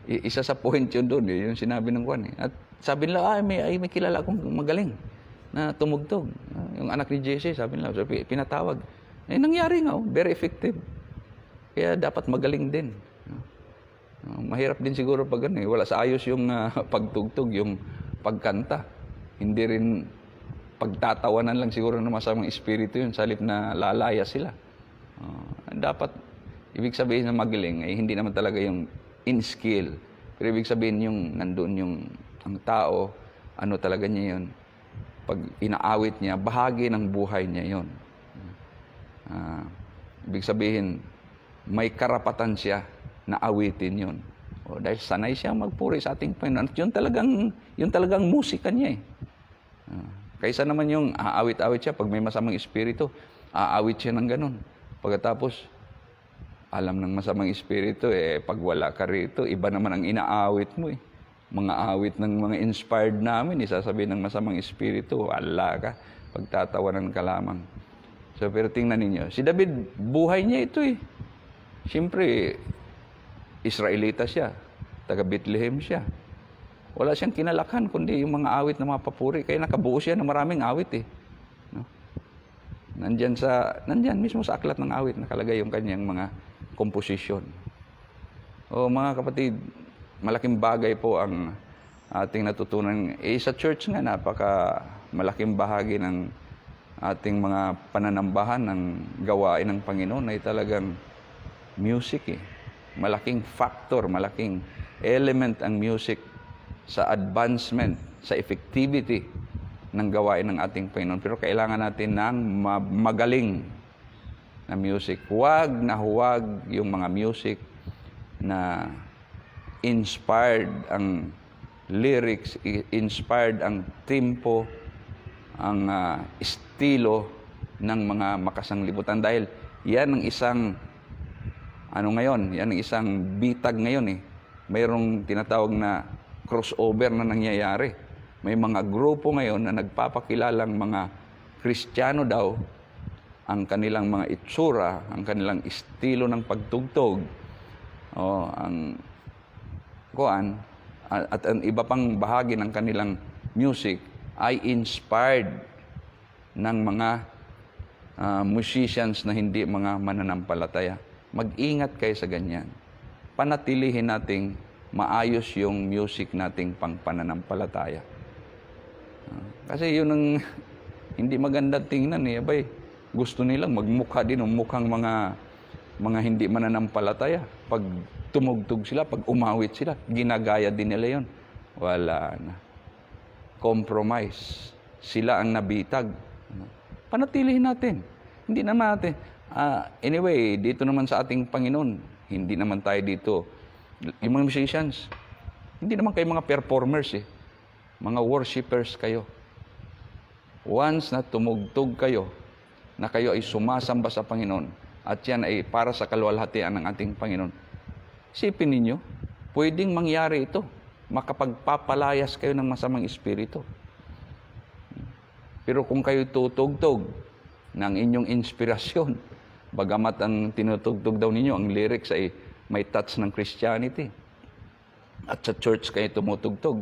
Isa sa point yun doon, yung sinabi ng Juan. At sabi nila, may kilala akong magaling na tumugtog. Yung anak ni Jesse, sabi nila, pinatawag. Nangyari nga, very effective. Kaya dapat magaling din. Mahirap din siguro pag ano, wala sa ayos yung pagtugtog, yung pagkanta. Hindi rin pagtatawanan lang siguro ng masamang espiritu yun, sa halip na lalaya sila. Dapat, ibig sabihin na magaling, ay hindi naman talaga yung in skill. Pero ibig sabihin yung nandun yung ang tao, ano talaga niya yun. Pag inaawit niya, bahagi ng buhay niya yun. Ibig sabihin, may karapatan siya na awitin yun. Dahil sanay siya magpuri sa ating Panginoon. At yun talagang musika niya eh. Kaysa naman yung aawit-awit siya, pag may masamang espiritu, aawit siya ng ganun. Pagkatapos, alam ng masamang espiritu, pag wala ka rito, iba naman ang inaawit mo eh. Mga awit ng mga inspired namin, isasabihin ng masamang espiritu, wala ka, pagtatawanan ka lamang. So, pero tingnan ninyo, si David, buhay niya ito eh. Siyempre, Israelita siya, taga Bethlehem siya. Wala siyang kinalakan, kundi yung mga awit na mga papuri. Kaya nakabuo siya ng maraming awit eh. No? Nandyan mismo sa aklat ng awit, nakalagay yung kanyang mga komposisyon. Mga kapatid, malaking bagay po ang ating natutunan. Sa church nga, napaka malaking bahagi ng ating mga pananambahan ng gawain ng Panginoon ay talagang music eh. Malaking factor, malaking element ang music sa advancement, sa effectivity ng gawain ng ating Panginoon. Pero kailangan natin ng magaling na music. Huwag yung mga music na inspired ang lyrics, inspired ang tempo, ang estilo ng mga makasanglibutan. Dahil yan ang isang yan ang isang bitag ngayon eh. Mayroong tinatawag na crossover na nangyayari. May mga grupo ngayon na nagpapakilalang mga Kristiyano daw, ang kanilang mga itsura, ang kanilang estilo ng pagtugtog, at ang iba pang bahagi ng kanilang music ay inspired ng mga musicians na hindi mga mananampalataya. Mag-ingat kayo sa ganyan. Panatilihin nating maayos yung music nating pang pananampalataya. Kasi yun ang hindi maganda tingnan eh. Abay, gusto nilang magmukha din ng mukhang mga hindi mananampalataya. Pag tumugtog sila, pag umawit sila, ginagaya din nila yun. Wala na. Compromise. Sila ang nabitag. Panatilihin natin. Hindi naman natin. Anyway, dito naman sa ating Panginoon, hindi naman tayo dito. Yung mga musicians, hindi naman kayo mga performers eh. Mga worshipers kayo. Once na tumugtog kayo, na kayo ay sumasamba sa Panginoon, at yan ay para sa kaluwalhatian ng ating Panginoon, isipin ninyo, pwedeng mangyari ito. Makapagpapalayas kayo ng masamang espiritu. Pero kung kayo tutugtog ng inyong inspirasyon, bagamat ang tinutugtog daw ninyo, ang lyrics ay may touch ng Christianity. At sa church kayo tumutugtog.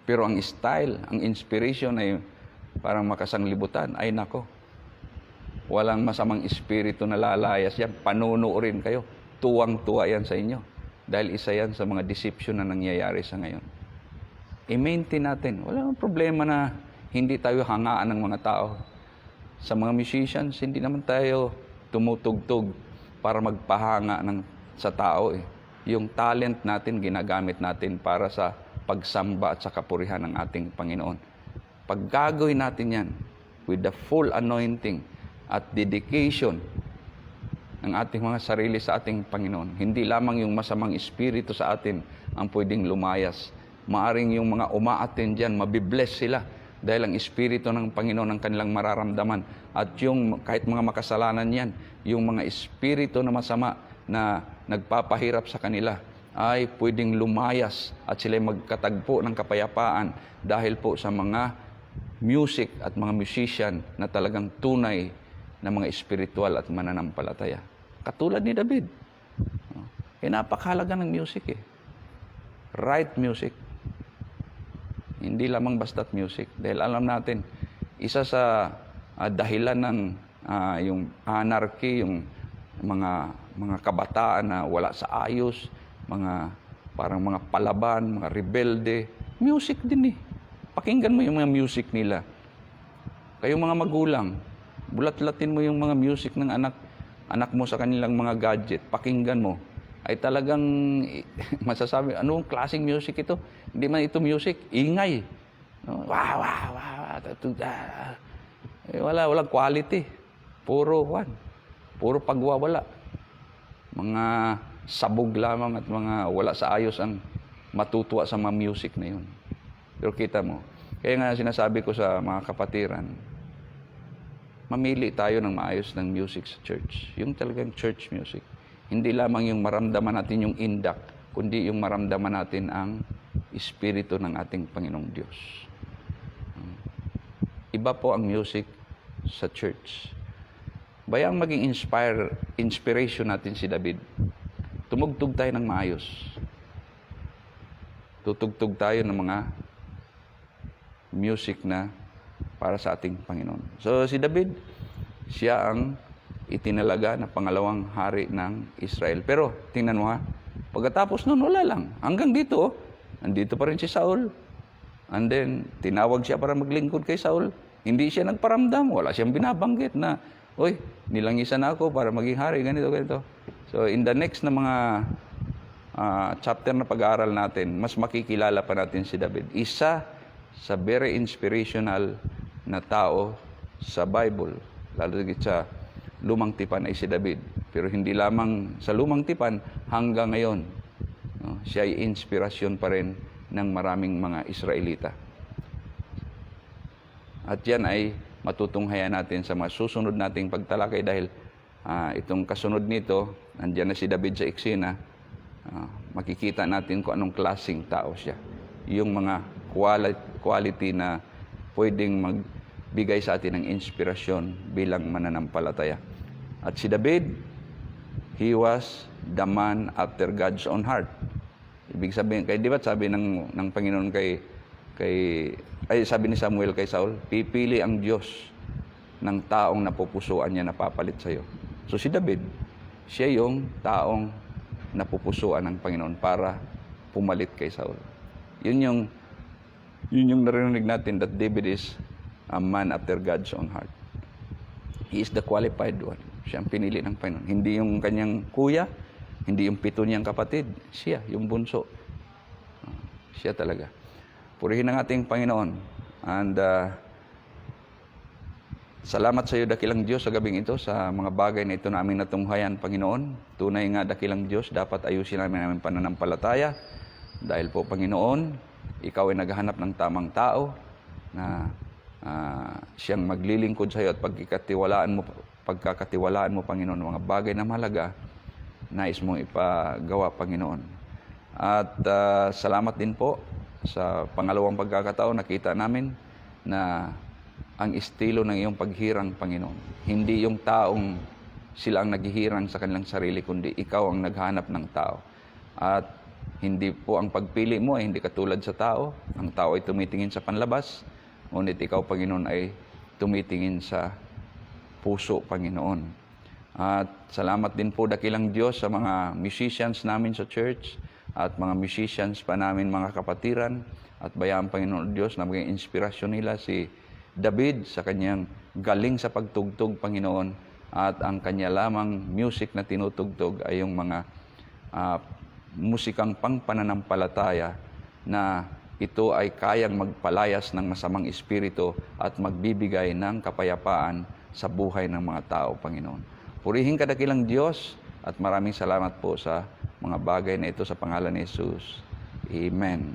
Pero ang style, ang inspiration ay parang makasanglibutan. Ay nako, walang masamang espiritu na lalayas yan. Panunuorin kayo. Tuwang-tuwa yan sa inyo. Dahil isa yan sa mga deception na nangyayari sa ngayon. I-maintain natin. Walang problema na hindi tayo hangaan ng mga tao. Sa mga musicians, hindi naman tayo tumutugtog para magpahanga sa tao eh. Yung talent natin, ginagamit natin para sa pagsamba at sa kapurihan ng ating Panginoon. Pag gagawin natin yan, with the full anointing at dedication ng ating mga sarili sa ating Panginoon, hindi lamang yung masamang espiritu sa atin ang pwedeng lumayas. Maaring yung mga umaattend dyan, mabibless sila dahil ang espiritu ng Panginoon ang kanilang mararamdaman. At yung kahit mga makasalanan yan, yung mga espiritu na masama na nagpapahirap sa kanila ay pwedeng lumayas at sila magkatagpo ng kapayapaan dahil po sa mga music at mga musician na talagang tunay na mga espiritual at mananampalataya. Katulad ni David. Napakahalaga ng music eh. Right music. Hindi lamang basta't music. Dahil alam natin, isa sa dahilan ng yung anarchy, yung mga kabataan na wala sa ayos, mga parang mga palaban, mga rebelde. Music din eh. Pakinggan mo yung mga music nila. Kayong mga magulang, bulat-latin mo yung mga music ng anak mo sa kanilang mga gadget. Pakinggan mo. Ay talagang masasabi, anong klaseng music ito? Hindi man ito music, ingay. No? Wow, wow, wow. Walang quality. Puro pagwawala. Mga sabog lamang at mga wala sa ayos ang matutuwa sa mga music na yun. Pero kita mo, kaya nga sinasabi ko sa mga kapatiran, mamili tayo ng maayos ng music sa church. Yung talagang church music. Hindi lamang yung maramdaman natin yung indak, kundi yung maramdaman natin ang Espiritu ng ating Panginoong Diyos. Iba po ang music sa church. Bayang maging inspiration natin si David. Tumugtog tayo ng maayos. Tutugtog tayo ng mga music na para sa ating Panginoon. So si David, siya ang itinalaga na pangalawang hari ng Israel. Pero tingnan mo ha, pagkatapos nun wala lang. Hanggang dito, nandito pa rin si Saul. And then, tinawag siya para maglingkod kay Saul. Hindi siya nagparamdam. Wala siyang binabanggit na, oy, nilangisan ako para maging hari, ganito, ganito. So, in the next na mga chapter na pag-aaral natin, mas makikilala pa natin si David. Isa sa very inspirational na tao sa Bible, lalo sa Lumang Tipan ay si David. Pero hindi lamang sa Lumang Tipan, hanggang ngayon, no, siya ay inspirasyon pa rin ng maraming mga Israelita. At yan ay matutunghayan natin sa mga susunod nating pagtalakay dahil itong kasunod nito, nandiyan na si David sa eksena, makikita natin kung anong klaseng tao siya. Yung mga quality na pwedeng magbigay sa atin ng inspirasyon bilang mananampalataya. At si David, he was the man after God's own heart. Ibig sabihin, di ba sabi ng Panginoon sabi ni Samuel kay Saul, pipili ang Diyos ng taong napupusuan niya napapalit sa iyo. So si David, siya yung taong napupusuan ng Panginoon para pumalit kay Saul. Yun yung narinig natin that David is a man after God's own heart. He is the qualified one. Siya ang pinili ng Panginoon. Hindi yung kanyang kuya, hindi yung 7 niyang kapatid. Siya, yung bunso. Siya talaga. Purihin ang ating Panginoon. And salamat sa iyo, dakilang Diyos, sa gabing ito, sa mga bagay na ito na aming natunghayan, Panginoon. Tunay nga, dakilang Diyos, dapat ayusin namin aming pananampalataya. Dahil po, Panginoon, ikaw ay naghahanap ng tamang tao na siyang maglilingkod sa iyo at pagkakatiwalaan mo, Panginoon, mga bagay na mahalaga, nais mong ipagawa, Panginoon. At salamat din po sa pangalawang pagkakataon, nakita namin na ang estilo ng iyong paghirang, Panginoon. Hindi yung taong sila ang naghihirang sa kanilang sarili, kundi ikaw ang naghanap ng tao. At hindi po ang pagpili mo ay hindi katulad sa tao. Ang tao ay tumitingin sa panlabas, ngunit ikaw, Panginoon, ay tumitingin sa puso, Panginoon. At salamat din po, dakilang Diyos, sa mga musicians namin sa church at mga musicians pa namin, mga kapatiran, at bayaan, Panginoon Diyos, na maging inspirasyon nila si David sa kanyang galing sa pagtugtog, Panginoon, at ang kanya lamang music na tinutugtog ay yung mga musikang pangpananampalataya na ito ay kayang magpalayas ng masamang espiritu at magbibigay ng kapayapaan sa buhay ng mga tao, Panginoon. Purihin ka, dakilang Diyos, at maraming salamat po sa mga bagay na ito sa pangalan ni Jesus. Amen.